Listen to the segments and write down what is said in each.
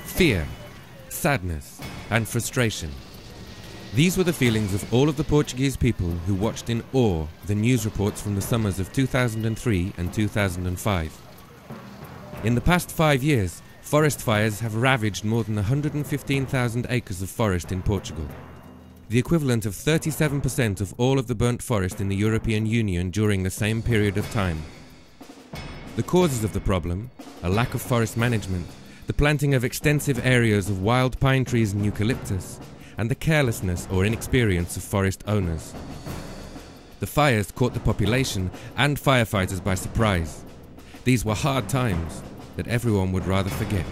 Fear, sadness, and frustration. These were the feelings of all of the Portuguese people who watched in awe the news reports from the summers of 2003 and 2005. In the past 5 years, forest fires have ravaged more than 115,000 acres of forest in Portugal, the equivalent of 37% of all of the burnt forest in the European Union during the same period of time. The causes of the problem, a lack of forest management, the planting of extensive areas of wild pine trees and eucalyptus, and the carelessness or inexperience of forest owners. The fires caught the population and firefighters by surprise. These were hard times that everyone would rather forget.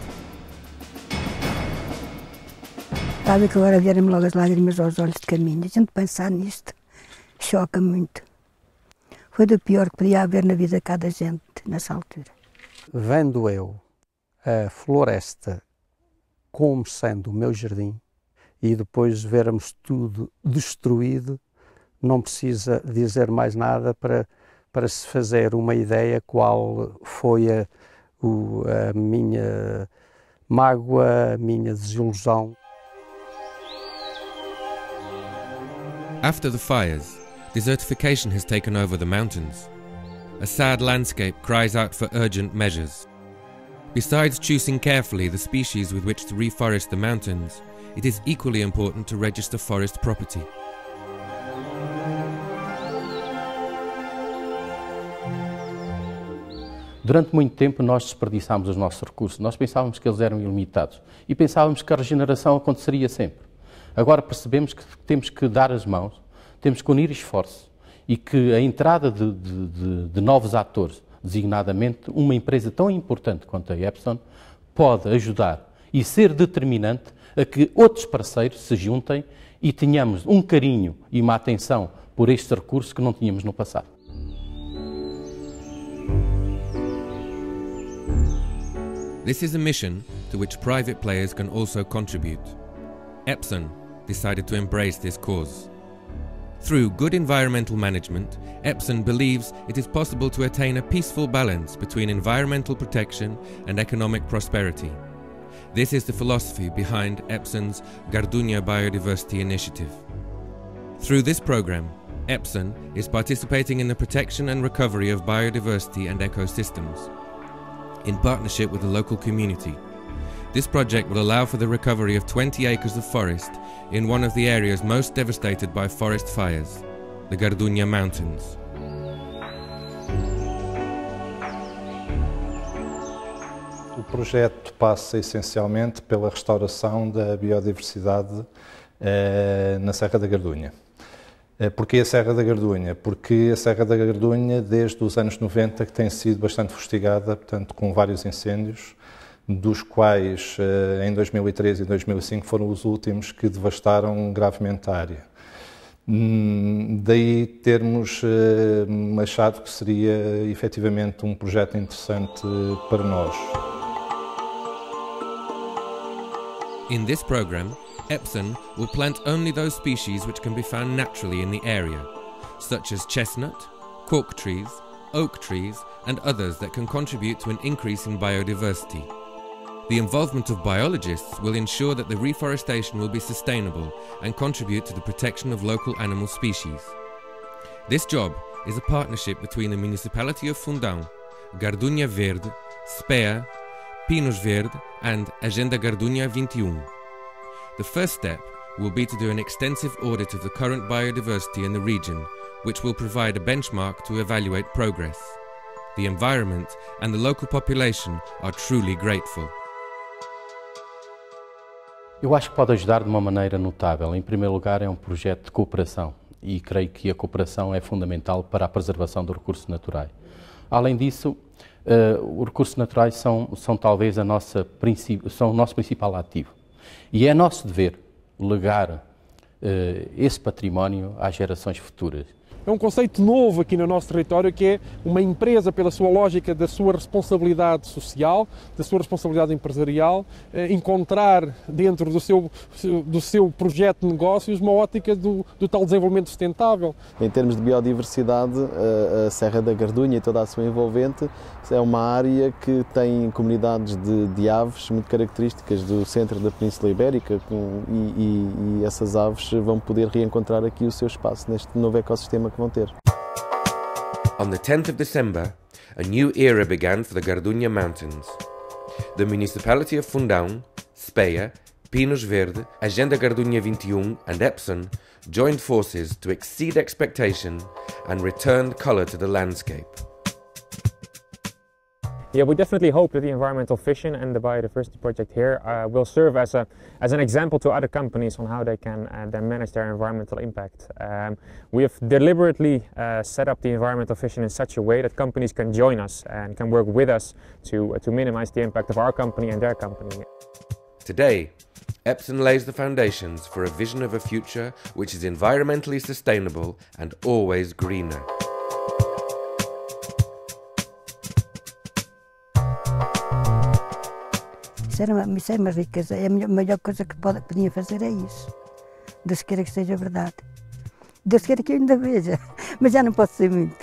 Sabe que agora vieram-me logo as lágrimas aos olhos de caminho. A gente pensar nisto choca muito. Foi do pior que podia haver na vida de cada gente nessa altura. Vendo eu a floresta como sendo o meu jardim e depois vermos tudo destruído, não precisa dizer mais nada para se fazer uma ideia qual foi a minha mágoa, a minha desilusão. After the fires, desertification has taken over the mountains. A sad landscape cries out for urgent measures. Besides choosing carefully the species with which to reforest the mountains, it is equally important to register forest property. Durante muito tempo nós desperdiçámos os nossos recursos, nós pensávamos que eles eram ilimitados e pensávamos que a regeneração aconteceria sempre. Agora percebemos que temos que dar as mãos, temos que unir esforços e que a entrada de novos atores, designadamente uma empresa tão importante quanto a Epson, pode ajudar e ser determinante a que outros parceiros se juntem e tenhamos um carinho e uma atenção por estes recursos que não tínhamos no passado. This is a mission to which private players can also contribute. Epson decided to embrace this cause. Through good environmental management, Epson believes it is possible to attain a peaceful balance between environmental protection and economic prosperity. This is the philosophy behind Epson's Gardunha Biodiversity Initiative. Through this program, Epson is participating in the protection and recovery of biodiversity and ecosystems, in partnership with the local community. This project will allow for the recovery of 20 acres of forest in one of the areas most devastated by forest fires, the Gardunha Mountains. O projeto passa essencialmente pela restauração da biodiversidade na Serra da Gardunha. Porquê a Serra da Gardunha? Porque a Serra da Gardunha, desde os anos 90, que tem sido bastante fustigada, portanto, com vários incêndios, dos quais em 2003 e 2005 foram os últimos que devastaram gravemente a área. Daí termos achado que seria efetivamente um projeto interessante para nós. In this program, Epson will plant only those species which can be found naturally in the area, such as chestnut, cork trees, oak trees, and others that can contribute to an increase in biodiversity. The involvement of biologists will ensure that the reforestation will be sustainable and contribute to the protection of local animal species. This job is a partnership between the municipality of Fundão, Gardunha Verde, SPEA, Pinos Verde and Agenda Gardunha 21. The first step will be to do an extensive audit of the current biodiversity in the region, which will provide a benchmark to evaluate progress. The environment and the local population are truly grateful. Eu acho que pode ajudar de uma maneira notável. Em primeiro lugar, é um projeto de cooperação e creio que a cooperação é fundamental para a preservação dos recursos naturais. Além disso, os recursos naturais são talvez são o nosso principal ativo. E é nosso dever legar esse património às gerações futuras. é um conceito novo aqui no nosso território, que é uma empresa, pela sua lógica da sua responsabilidade social, da sua responsabilidade empresarial, encontrar dentro do seu projeto de negócios uma ótica do tal desenvolvimento sustentável. Em termos de biodiversidade, a Serra da Gardunha e toda a sua envolvente é uma área que tem comunidades de aves muito características do centro da Península Ibérica e essas aves vão poder reencontrar aqui o seu espaço neste novo ecossistema que vão ter. On the 10th of December, a new era began for the Gardunha Mountains. The municipality of Fundão, Speyer, Pinos Verde, Agenda Gardunha 21 and Epson joined forces to exceed expectation and returned colour to the landscape. Yeah, we definitely hope that the environmental fishing and the biodiversity project here will serve as an example to other companies on how they can then manage their environmental impact. We have deliberately set up the environmental fishing in such a way that companies can join us and can work with us to minimize the impact of our company and their company. Today, Epson lays the foundations for a vision of a future which is environmentally sustainable and always greener. Isso é uma riqueza, é a melhor coisa que podia fazer é isso. Deus queira que seja verdade. Deus queira que eu ainda veja, mas já não posso ser muito.